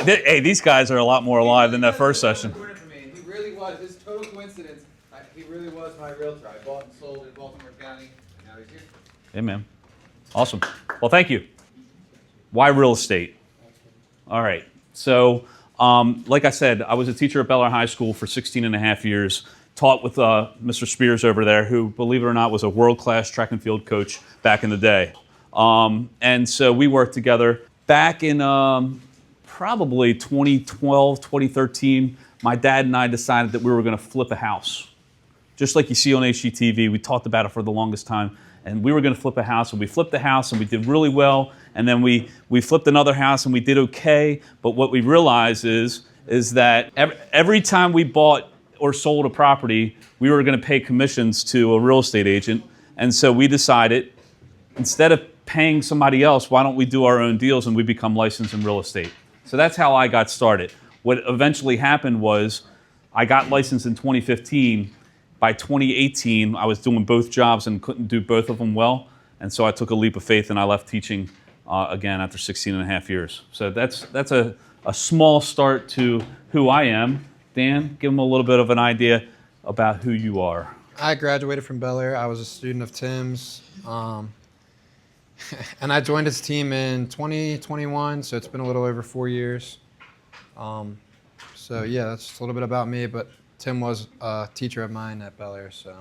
Hey, these guys are a lot more alive than that first session. He really was. This total coincidence. He really was my realtor. I bought and sold in Baltimore County. Now he's here. Hey, man. Awesome. Well, thank you. Why real estate? All right. So, like I said, I was a teacher at Bel Air High School for 16 and a half years. Taught with Mr. Spears over there, who, believe it or not, was a world-class track and field coach back in the day. And so we worked together. Back in probably 2012, 2013, my dad and I decided that we were going to flip a house. Just like you see on HGTV, we talked about it for the longest time. And we were going to flip a house, and we flipped the house, and we did really well. And then we flipped another house, and we did okay. But what we realized is that every time we bought or sold a property, we were going to pay commissions to a real estate agent. And so we decided, instead of paying somebody else, why don't we do our own deals and we become licensed in real estate? So that's how I got started. What eventually happened was I got licensed in 2015. By 2018, I was doing both jobs and couldn't do both of them well. And so I took a leap of faith and I left teaching again after 16 and a half years. So that's a small start to who I am. Dan, give them a little bit of an idea about who you are. I graduated from Bel Air. I was a student of Tim's. And I joined his team in 2021, so it's been a little over 4 years. So yeah, that's a little bit about me, but Tim was a teacher of mine at Bel Air, so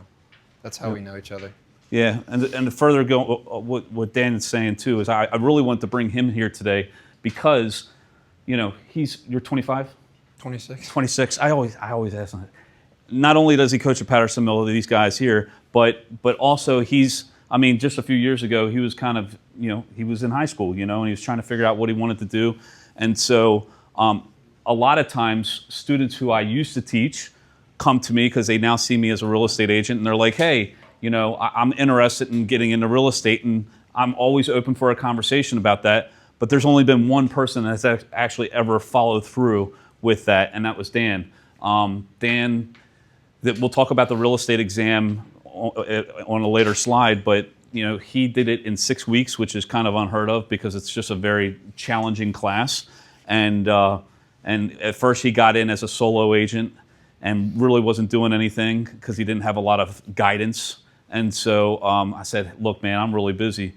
that's how we know each other. Yeah, and to further go, what Dan is saying too is I really want to bring him here today because, you know, you're 25? 26. 26. I always ask him. Not only does he coach at Patterson Mill, these guys here, but also just a few years ago, he was kind of, he was in high school, and he was trying to figure out what he wanted to do. And so a lot of times, students who I used to teach come to me because they now see me as a real estate agent, and they're like, hey, I'm interested in getting into real estate, and I'm always open for a conversation about that. But there's only been one person that's actually ever followed through with that, and that was Dan. Dan, we'll talk about the real estate exam on a later slide, but he did it in 6 weeks, which is kind of unheard of because it's just a very challenging class. And at first he got in as a solo agent and really wasn't doing anything because he didn't have a lot of guidance. And so I said, look, man, I'm really busy.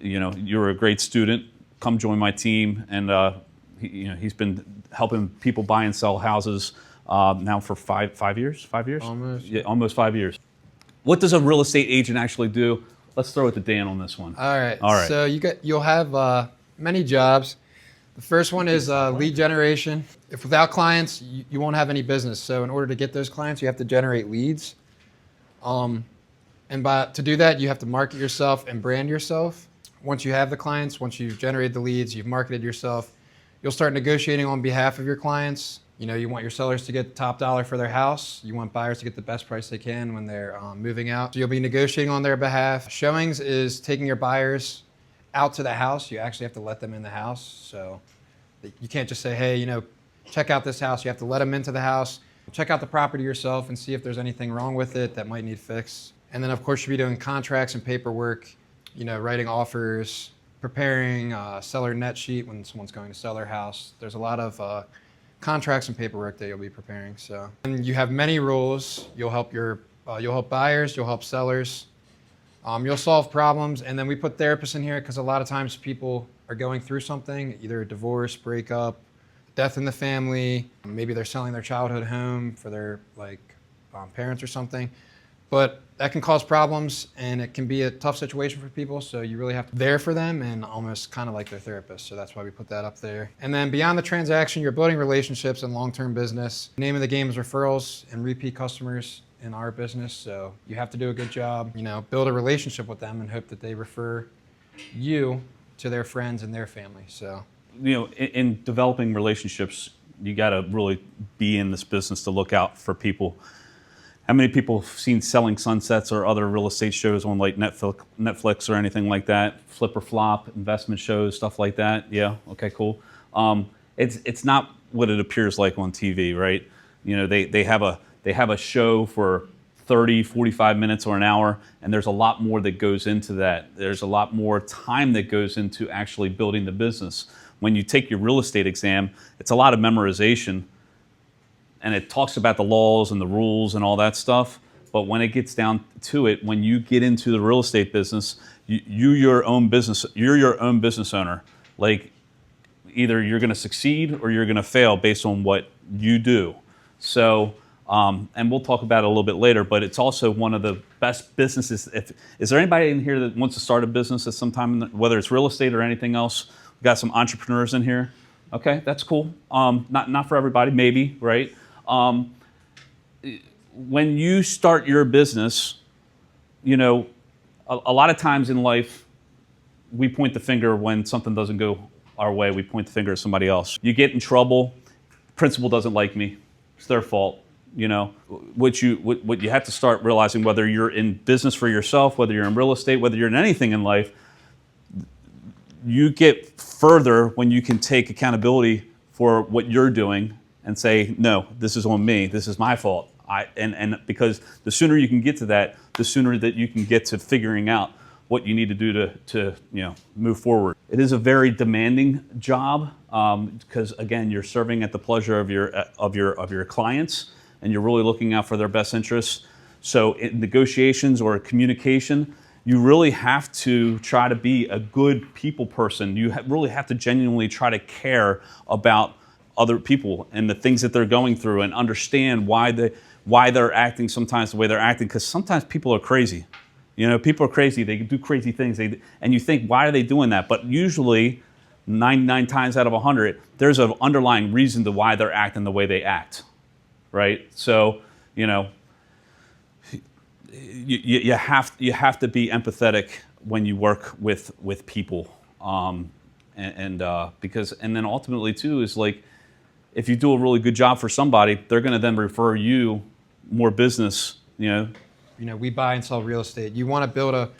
You're a great student. Come join my team. And he's been helping people buy and sell houses now for five years? 5 years? Almost. Yeah, almost 5 years. What does a real estate agent actually do? Let's throw it to Dan on this one. All right. So you'll have many jobs. The first one is lead generation. If without clients, you won't have any business. So in order to get those clients, you have to generate leads. And to do that, you have to market yourself and brand yourself. Once you have the clients, once you've generated the leads, you've marketed yourself, you'll start negotiating on behalf of your clients. You want your sellers to get top dollar for their house. You want buyers to get the best price they can when they're moving out. So you'll be negotiating on their behalf. Showings is taking your buyers out to the house. You actually have to let them in the house. So you can't just say, hey, check out this house. You have to let them into the house. Check out the property yourself and see if there's anything wrong with it that might need fixed. And then, of course, you'll be doing contracts and paperwork, writing offers, preparing a seller net sheet when someone's going to sell their house. There's a lot of contracts and paperwork that you'll be preparing. So, and you have many roles. You'll help buyers, you'll help sellers, you'll solve problems, and then we put therapists in here because a lot of times people are going through something, either a divorce, breakup, death in the family, maybe they're selling their childhood home for their parents or something. But that can cause problems and it can be a tough situation for people, so you really have to be there for them and almost kind of like their therapist. So that's why we put that up there. And then beyond the transaction, you're building relationships and long-term business. The name of the game is referrals and repeat customers in our business. So you have to do a good job, build a relationship with them and hope that they refer you to their friends and their family. So, in developing relationships, you got to really be in this business to look out for people. How many people have seen Selling Sunsets or other real estate shows on like Netflix or anything like that? Flip or Flop, investment shows, stuff like that. Yeah, okay, cool. It's not what it appears like on TV, right? They have a show for 30, 45 minutes or an hour, and there's a lot more that goes into that. There's a lot more time that goes into actually building the business. when you take your real estate exam, it's a lot of memorization, and it talks about the laws and the rules and all that stuff. But when it gets down to it, when you get into the real estate business, you're your own business owner. Like, either you're going to succeed or you're going to fail based on what you do. So, and we'll talk about it a little bit later, but it's also one of the best businesses. Is there anybody in here that wants to start a business at some time, whether it's real estate or anything else? We've got some entrepreneurs in here. Okay, that's cool. Not for everybody, maybe, right? When you start your business, you know, a lot of times in life, we point the finger when something doesn't go our way. We point the finger at somebody else. You get in trouble, principal doesn't like me, it's their fault. You know, what you have to start realizing, whether you're in business for yourself, whether you're in real estate, whether you're in anything in life, you get further when you can take accountability for what you're doing and say, no, this is on me, this is my fault. And because the sooner you can get to that, the sooner that you can get to figuring out what you need to do to move forward. It is a very demanding job because again, you're serving at the pleasure of your clients, and you're really looking out for their best interests. So in negotiations or communication, you really have to try to be a good people person. You really have to genuinely try to care about other people and the things that they're going through, and understand why they're acting sometimes the way they're acting, because sometimes people are crazy. You know, people are crazy. They do crazy things. And you think, why are they doing that? But usually, 99 times out of 100, there's an underlying reason to why they're acting the way they act, right? So, you know, you have to be empathetic when you work with people, and then ultimately too is like, if you do a really good job for somebody, they're going to then refer you more business. You know, we buy and sell real estate. You want to build a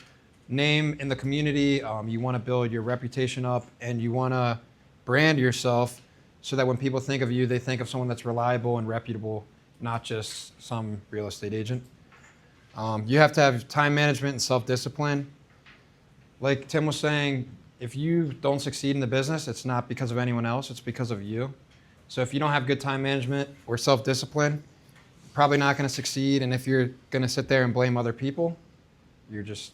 name in the community. You want to build your reputation up, and you want to brand yourself so that when people think of you, they think of someone that's reliable and reputable, not just some real estate agent. You have to have time management and self-discipline. Like Tim was saying, if you don't succeed in the business, it's not because of anyone else, it's because of you. So if you don't have good time management or self-discipline, you're probably not going to succeed. And if you're going to sit there and blame other people, you're just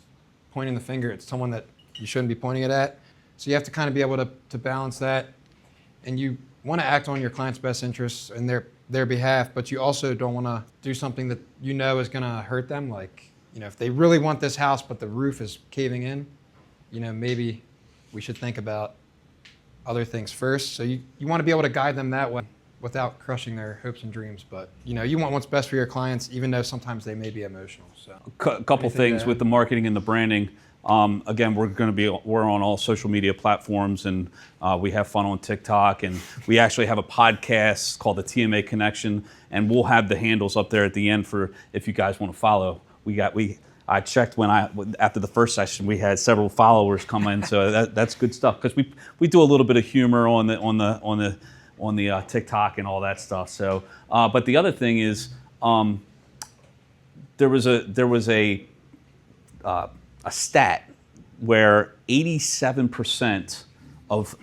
pointing the finger at someone that you shouldn't be pointing it at. So you have to kind of be able to balance that. And you want to act on your client's best interests and their behalf, but you also don't want to do something that you know is going to hurt them. Like, if they really want this house, but the roof is caving in, maybe we should think about other things first. So you want to be able to guide them that way without crushing their hopes and dreams. But, you want what's best for your clients, even though sometimes they may be emotional. So a couple things with the marketing and the branding. Again, we're on all social media platforms, and we have fun on TikTok, and we actually have a podcast called the TMA Connection, and we'll have the handles up there at the end for if you guys want to follow. I checked after the first session, we had several followers come in, so that's good stuff, because we do a little bit of humor on the TikTok and all that stuff. So, but the other thing is, there was a stat where 87% of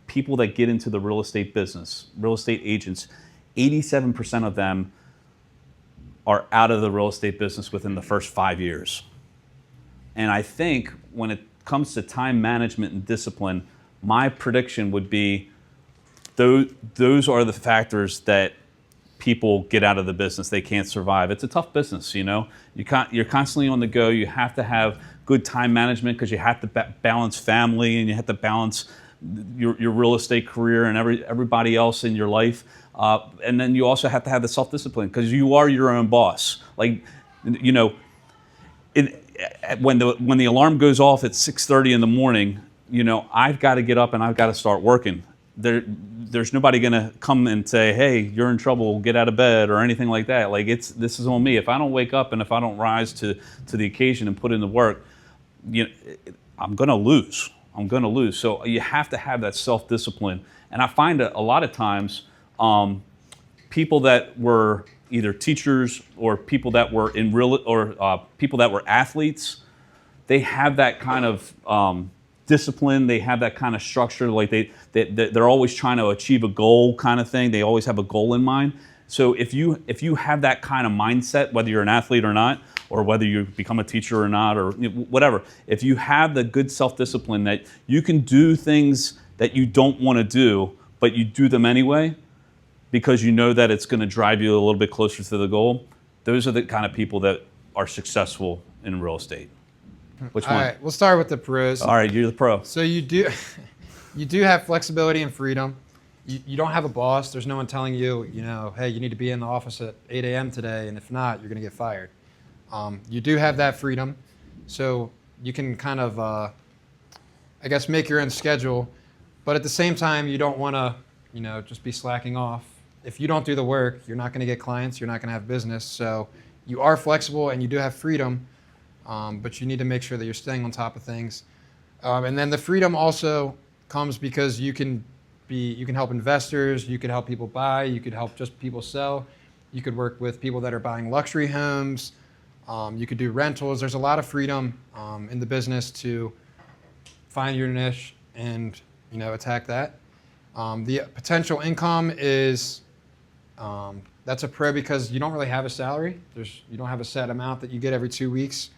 people that get into the real estate business, real estate agents, 87% of them are out of the real estate business within the first 5 years. And I think when it comes to time management and discipline, my prediction would be those are the factors that people get out of the business. They can't survive. It's a tough business, You're constantly on the go. You have to have good time management because you have to balance family, and you have to balance your real estate career and everybody else in your life. And then you also have to have the self-discipline because you are your own boss. Like, when the alarm goes off at 6:30 in the morning, I've got to get up and I've got to start working. There's nobody going to come and say, hey, you're in trouble, get out of bed, or anything like that. Like, this is on me. If I don't wake up and if I don't rise to the occasion and put in the work, I'm going to lose. So you have to have that self-discipline. And I find that a lot of times, people that were either teachers or people that were people that were athletes, they have that kind of discipline. They have that kind of structure. Like they're always trying to achieve a goal kind of thing. They always have a goal in mind. So if you have that kind of mindset, whether you're an athlete or not, or whether you become a teacher or not, or whatever, if you have the good self-discipline that you can do things that you don't want to do, but you do them anyway, because you know that it's going to drive you a little bit closer to the goal, those are the kind of people that are successful in real estate. Which one? All right, we'll start with the pros. All right, you're the pro. So you do have flexibility and freedom. You don't have a boss. There's no one telling you, hey, you need to be in the office at 8 a.m. today, and if not, you're going to get fired. You do have that freedom, so you can kind of, I guess, make your own schedule. But at the same time, you don't want to, just be slacking off. If you don't do the work, you're not going to get clients. You're not going to have business. So you are flexible and you do have freedom, but you need to make sure that you're staying on top of things. And then the freedom also comes because you can help investors, you could help people buy, you could help just people sell, you could work with people that are buying luxury homes, you could do rentals. There's a lot of freedom in the business to find your niche and attack that. The potential income is that's a pro because you don't really have a salary. You don't have a set amount that you get every 2 weeks.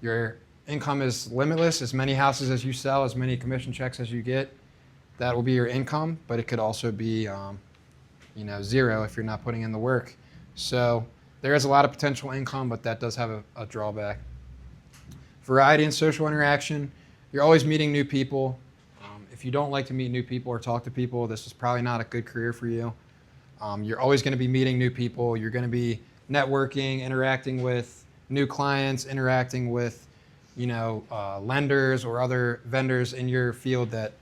Your income is limitless. As many houses as you sell, as many commission checks as you get, that will be your income, but it could also be zero if you're not putting in the work. So there is a lot of potential income, but that does have a drawback. Variety and social interaction. You're always meeting new people. If you don't like to meet new people or talk to people, this is probably not a good career for you. You're always going to be meeting new people. You're going to be networking, interacting with new clients, interacting with lenders or other vendors in your field that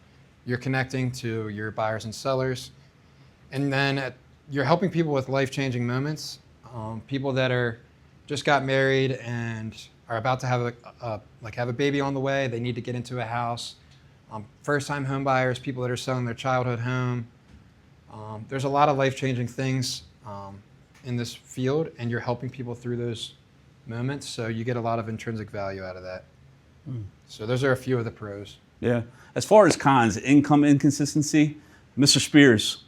you're connecting to your buyers and sellers. And then you're helping people with life-changing moments. People that just got married and are about to have a baby on the way. They need to get into a house. First-time home buyers, people that are selling their childhood home. There's a lot of life-changing things in this field, and you're helping people through those moments, so you get a lot of intrinsic value out of that. So those are a few of the pros. Yeah. As far as cons, income inconsistency, Mr. Spears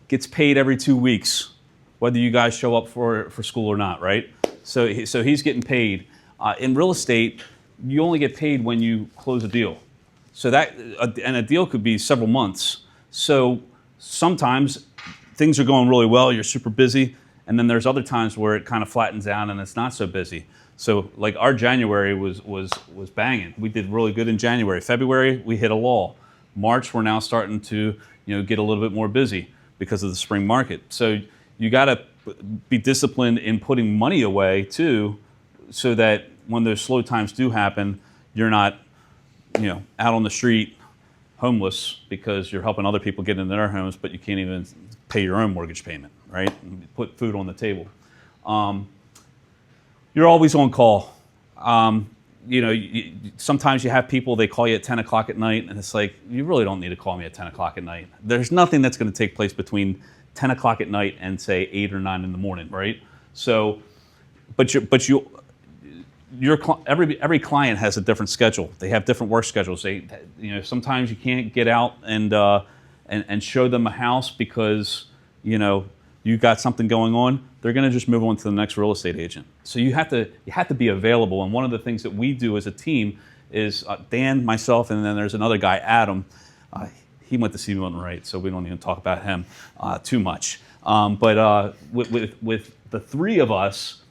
gets paid every 2 weeks, whether you guys show up for school or not, right? So he's getting paid. In real estate, you only get paid when you close a deal. So and a deal could be several months. So sometimes things are going really well, you're super busy, and then there's other times where it kind of flattens out and it's not so busy. So like our January was banging. We did really good in January. February, we hit a lull. March, we're now starting to get a little bit more busy because of the spring market. So you got to be disciplined in putting money away too, so that when those slow times do happen, you're not out on the street homeless because you're helping other people get into their homes, but you can't even pay your own mortgage payment, right? And put food on the table. You're always on call. Sometimes you have people, they call you at 10 o'clock at night, and it's like, you really don't need to call me at 10 o'clock at night. There's nothing that's going to take place between 10 o'clock at night and say 8 or 9 in the morning, right? So, every client has a different schedule. They have different work schedules. Sometimes you can't get out and show them a house because you got something going on. They're going to just move on to the next real estate agent. So you have to be available. And one of the things that we do as a team is Dan, myself, and then there's another guy, Adam. He went to Stephen Wright, so we don't even talk about him too much. But with the three of us.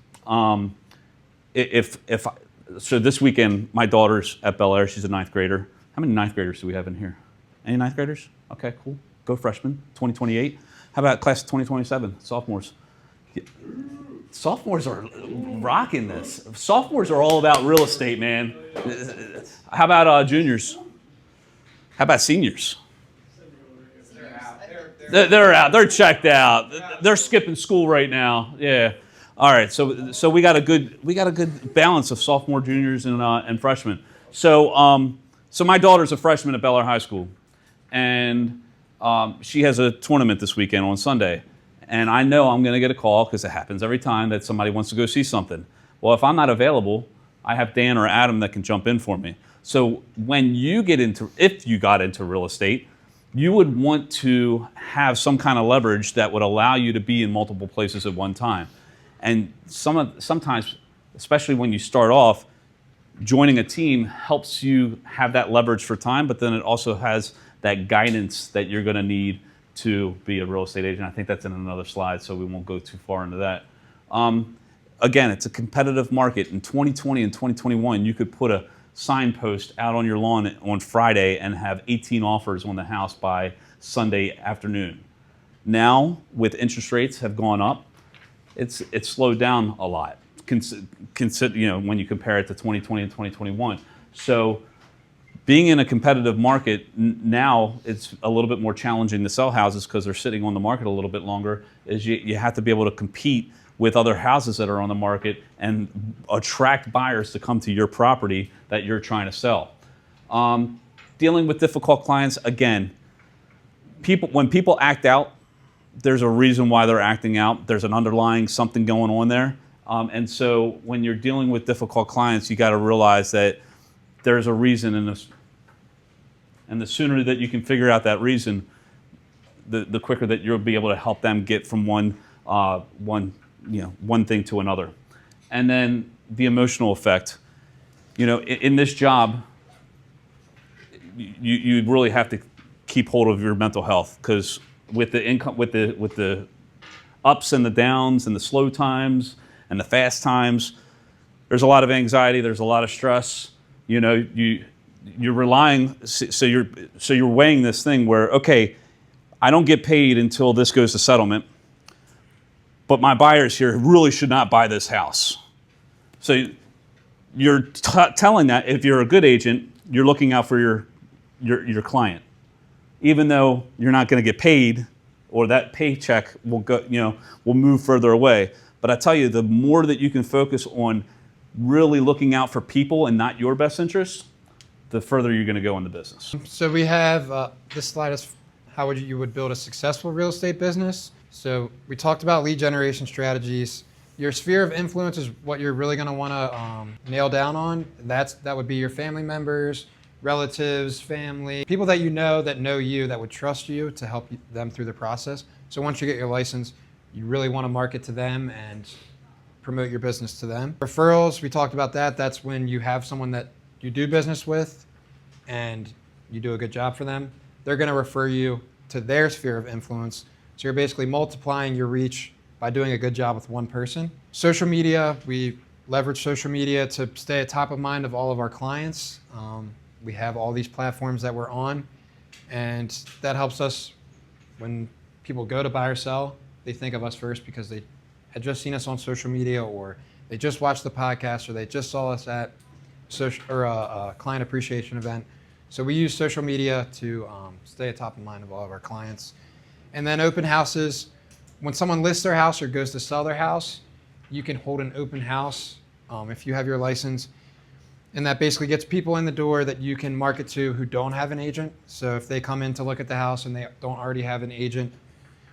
So this weekend, my daughter's at Bel Air. She's a 9th grader. How many 9th graders do we have in here? Any 9th graders? Okay, cool. Go freshmen, 2028. How about class of 2027, sophomores? Sophomores are rocking this. Sophomores are all about real estate, man. How about juniors? How about seniors? They're out. They're checked out. They're skipping school right now. Yeah. All right, so we got a good balance of sophomore, juniors, and freshmen. So my daughter's a freshman at Bel Air High School, and she has a tournament this weekend on Sunday, and I know I'm going to get a call because it happens every time that somebody wants to go see something. Well, if I'm not available, I have Dan or Adam that can jump in for me. So when you get into, if you got into real estate, you would want to have some kind of leverage that would allow you to be in multiple places at one time. And sometimes, especially when you start off, joining a team helps you have that leverage for time, but then it also has that guidance that you're going to need to be a real estate agent. I think that's in another slide, so we won't go too far into that. Again, it's a competitive market. In 2020 and 2021, you could put a signpost out on your lawn on Friday and have 18 offers on the house by Sunday afternoon. Now, with interest rates have gone up, it's slowed down a lot. Consider, when you compare it to 2020 and 2021. So being in a competitive market now, it's a little bit more challenging to sell houses because they're sitting on the market a little bit longer. Is you have to be able to compete with other houses that are on the market and attract buyers to come to your property that you're trying to sell. Dealing with difficult clients, again, when people act out, there's a reason why they're acting out. There's an underlying something going on there. And so when you're dealing with difficult clients, you got to realize that there's a reason in this. And the sooner that you can figure out that reason, the quicker that you'll be able to help them get from one thing to another. And then the emotional effect. In this job, you really have to keep hold of your mental health, because with the income, with the ups and the downs and the slow times and the fast times, there's a lot of anxiety. There's a lot of stress. You're relying. So you're weighing this thing where, okay, I don't get paid until this goes to settlement, but my buyers here really should not buy this house. So you're telling that if you're a good agent, you're looking out for your client, even though you're not going to get paid, or that paycheck will will move further away. But I tell you, the more that you can focus on really looking out for people and not your best interests, the further you're going to go in the business. So we have this slide is how you would build a successful real estate business. So we talked about lead generation strategies. Your sphere of influence is what you're really going to want to nail down on. That would be your family members, relatives, family, people that know you, that would trust you to help them through the process. So once you get your license, you really want to market to them and promote your business to them. Referrals, we talked about that. That's when you have someone that you do business with and you do a good job for them. They're going to refer you to their sphere of influence. So you're basically multiplying your reach by doing a good job with one person. Social media, we leverage social media to stay at top of mind of all of our clients. We have all these platforms that we're on, and that helps us when people go to buy or sell. They think of us first because they had just seen us on social media, or they just watched the podcast, or they just saw us at a client appreciation event. So we use social media to stay at top of mind of all of our clients. And then open houses. When someone lists their house or goes to sell their house, you can hold an open house if you have your license. And that basically gets people in the door that you can market to who don't have an agent. So if they come in to look at the house and they don't already have an agent,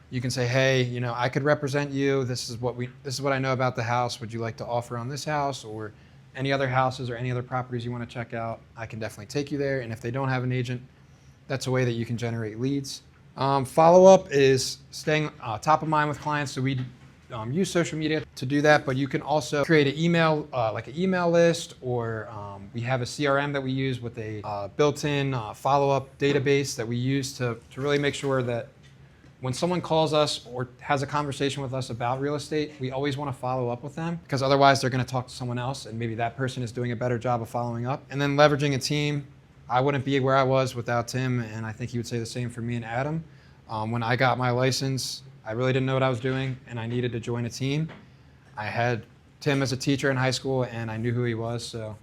you can say, hey, I could represent you. This is what I know about the house. Would you like to offer on this house, or any other houses or any other properties you want to check out? I can definitely take you there. And if they don't have an agent, that's a way that you can generate leads. Follow-up is staying top of mind with clients. So we use social media to do that, but you can also create an email, like an email list, or we have a CRM that we use with a built-in follow-up database that we use to really make sure that when someone calls us or has a conversation with us about real estate, we always want to follow up with them, because otherwise they're going to talk to someone else and maybe that person is doing a better job of following up. And then leveraging a team. I wouldn't be where I was without Tim, and I think he would say the same for me and Adam. When I got my license, I really didn't know what I was doing, and I needed to join a team. I had Tim as a teacher in high school, and I knew who he was, so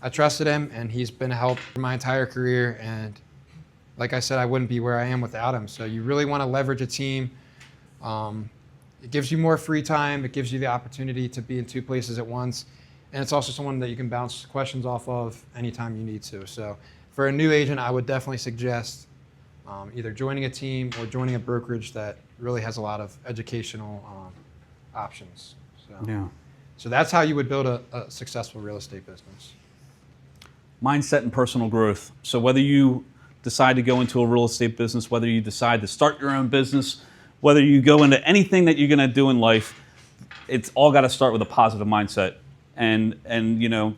I trusted him, and he's been a help for my entire career. And like I said, I wouldn't be where I am without him. So you really want to leverage a team. It gives you more free time. It gives you the opportunity to be in two places at once. And it's also someone that you can bounce questions off of anytime you need to. So for a new agent, I would definitely suggest either joining a team or joining a brokerage that really has a lot of educational options. So, Yeah. So that's how you would build a successful real estate business. mindset and personal growth. So whether you decide to go into a real estate business, whether you decide to start your own business, whether you go into anything that you're going to do in life, it's all got to start with a positive mindset. And you know,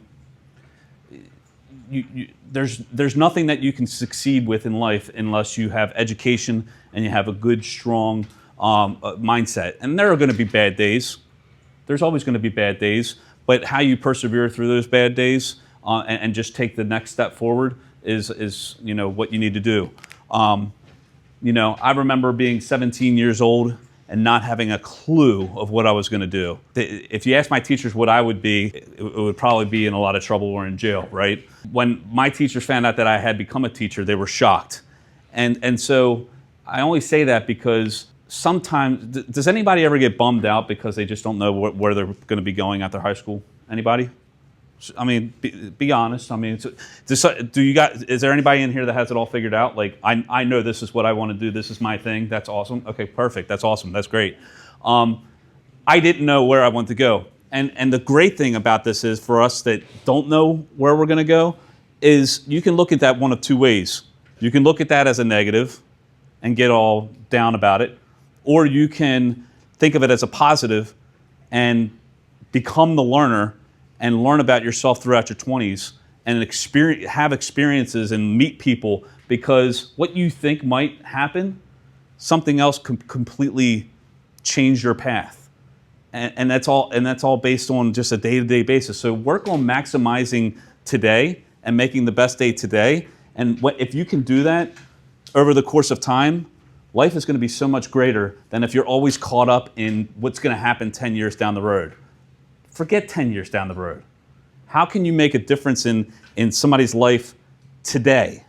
there's nothing that you can succeed with in life unless you have education and you have a good, strong mindset. And there are going to be bad days. There's always going to be bad days. But how you persevere through those bad days and just take the next step forward is you know, what you need to do. You know, I remember being 17 years old and not having a clue of what I was going to do. If you ask my teachers what I would be, it would probably be in a lot of trouble or in jail, right? When my teachers found out that I had become a teacher, they were shocked. And so I only say that because sometimes, does anybody ever get bummed out because they just don't know where they're going to be going after high school? Anybody? I mean, be honest. I mean, is there anybody in here that has it all figured out? Like, I know this is what I want to do. This is my thing. That's awesome. Okay, perfect. That's awesome. That's great. I didn't know where I wanted to go. And the great thing about this is, for us that don't know where we're going to go, is you can look at that one of two ways. You can look at that as a negative and get all down about it, or you can think of it as a positive and become the learner and learn about yourself throughout your 20s and have experiences and meet people, because what you think might happen, something else can completely change your path. And that's all based on just a day-to-day basis. So work on maximizing today and making the best day today. And if you can do that over the course of time, life is going to be so much greater than if you're always caught up in what's going to happen 10 years down the road. Forget 10 years down the road. How can you make a difference in somebody's life today?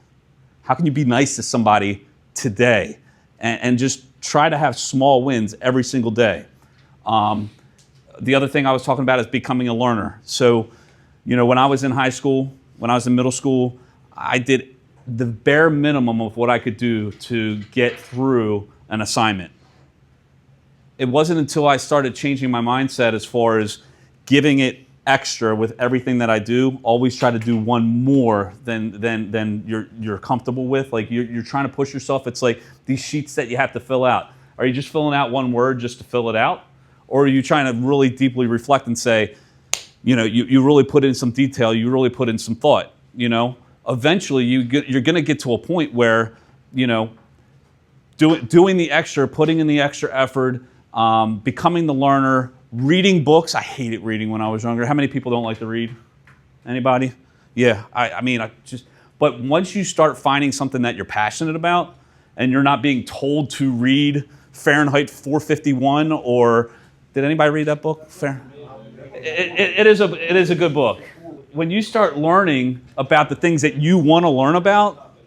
How can you be nice to somebody today? And just try to have small wins every single day. The other thing I was talking about is becoming a learner. So, you know, when I was in high school, when I was in middle school, I did the bare minimum of what I could do to get through an assignment. It wasn't until I started changing my mindset as far as giving it extra with everything that I do. Always try to do one more than you're comfortable with. Like you're trying to push yourself. It's like these sheets that you have to fill out. Are you just filling out one word just to fill it out? Or are you trying to really deeply reflect and say, you know, you really put in some detail, you really put in some thought, you know? Eventually you're going to get to a point where, you know, doing the extra, putting in the extra effort, becoming the learner, reading books. I hated reading when I was younger. How many people don't like to read? Anybody? Yeah, but once you start finding something that you're passionate about and you're not being told to read Fahrenheit 451, or did anybody read that book? It is a good book. When you start learning about the things that you want to learn about,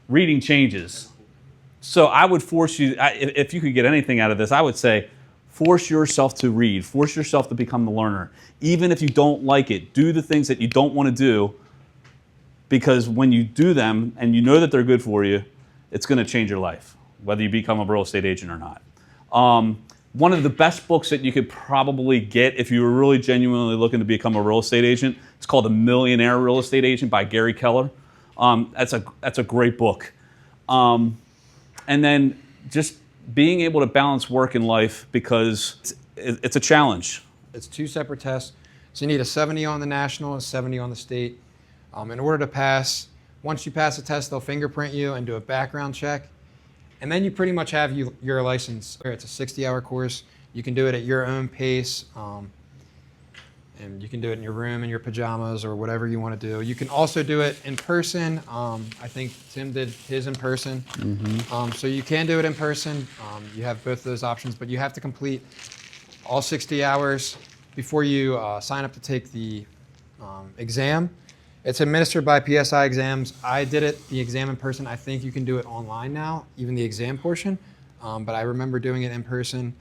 reading changes. So I would force you, if you could get anything out of this, I would say, force yourself to read. Force yourself to become the learner. Even if you don't like it, do the things that you don't want to do, because when you do them and you know that they're good for you, it's going to change your life, whether you become a real estate agent or not. One of the best books that you could probably get if you were really genuinely looking to become a real estate agent, it's called The Millionaire Real Estate Agent by Gary Keller. That's a great book. And then just being able to balance work and life, because it's a challenge. It's 2 separate tests. So you need a 70 on the national, a 70 on the state. In order to pass, once you pass the test, they'll fingerprint you and do a background check. And then you pretty much have your license. It's a 60-hour course. You can do it at your own pace. And you can do it in your room, in your pajamas, or whatever you want to do. You can also do it in person. I think Tim did his in person. Mm-hmm. So you can do it in person. You have both those options, but you have to complete all 60 hours before you sign up to take the exam. It's administered by PSI Exams. I did the exam in person. I think you can do it online now, even the exam portion. But I remember doing it in person.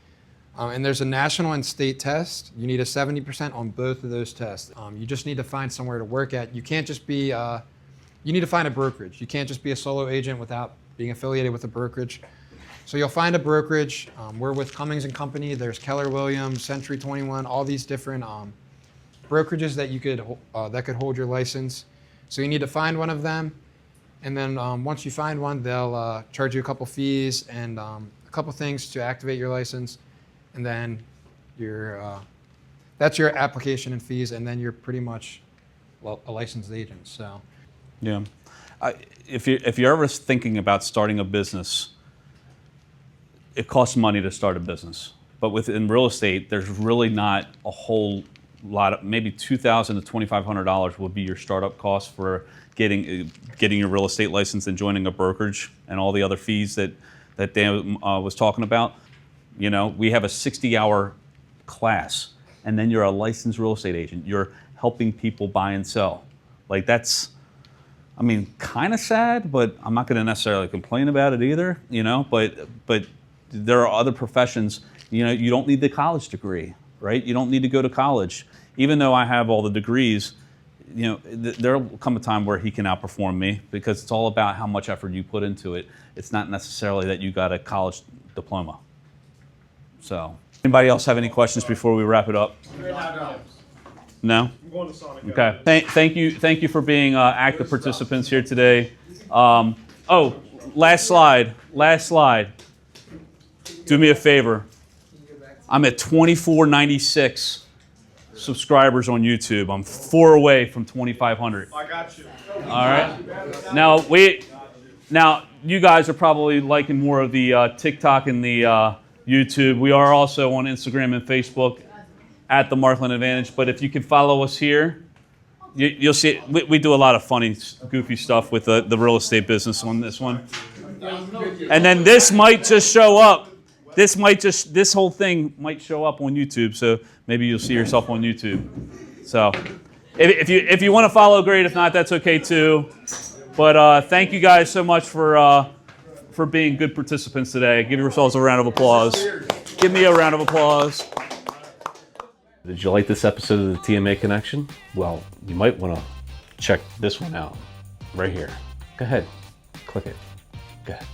And there's a national and state test. You need a 70% on both of those tests. You just need to find somewhere to work at. You can't just be, you need to find a brokerage. You can't just be a solo agent without being affiliated with a brokerage. So you'll find a brokerage. We're with Cummings & Company. There's Keller Williams, Century 21, all these different brokerages that you could that could hold your license. So you need to find one of them, and then once you find one, they'll charge you a couple fees and a couple things to activate your license, and then that's your application and fees, and then you're pretty much a licensed agent. So Yeah. If you're ever thinking about starting a business, it costs money to start a business. But within real estate, there's really not a whole lot of, maybe $2,000 to $2,500 would be your startup cost for getting your real estate license and joining a brokerage and all the other fees that Dan was talking about. You know, we have a 60-hour class, and then you're a licensed real estate agent. You're helping people buy and sell. Like, that's, I mean, kind of sad, but I'm not going to necessarily complain about it either, you know, but there are other professions, you know, you don't need the college degree, right? You don't need to go to college. Even though I have all the degrees, you know, there'll come a time where he can outperform me because it's all about how much effort you put into it. It's not necessarily that you got a college diploma. So, anybody else have any questions before we wrap it up? No? I'm going to Sonic. Okay. Thank you for being active participants here today. Oh, last slide. Do me a favor. I'm at 2496 subscribers on YouTube. I'm 4 away from 2,500. I got you. All right. Now you guys are probably liking more of the TikTok and the YouTube. We are also on Instagram and Facebook at the Markland Advantage. But if you can follow us here, you'll see we do a lot of funny, goofy stuff with the real estate business on this one. And then this might just show up. This whole thing might show up on YouTube. So maybe you'll see yourself on YouTube. So if you want to follow, great. If not, that's okay too. But thank you guys so much for being good participants today. Give yourselves a round of applause. Give me a round of applause. Did you like this episode of the TMA Connection? Well, you might want to check this one out right here. Go ahead, click it. Go ahead.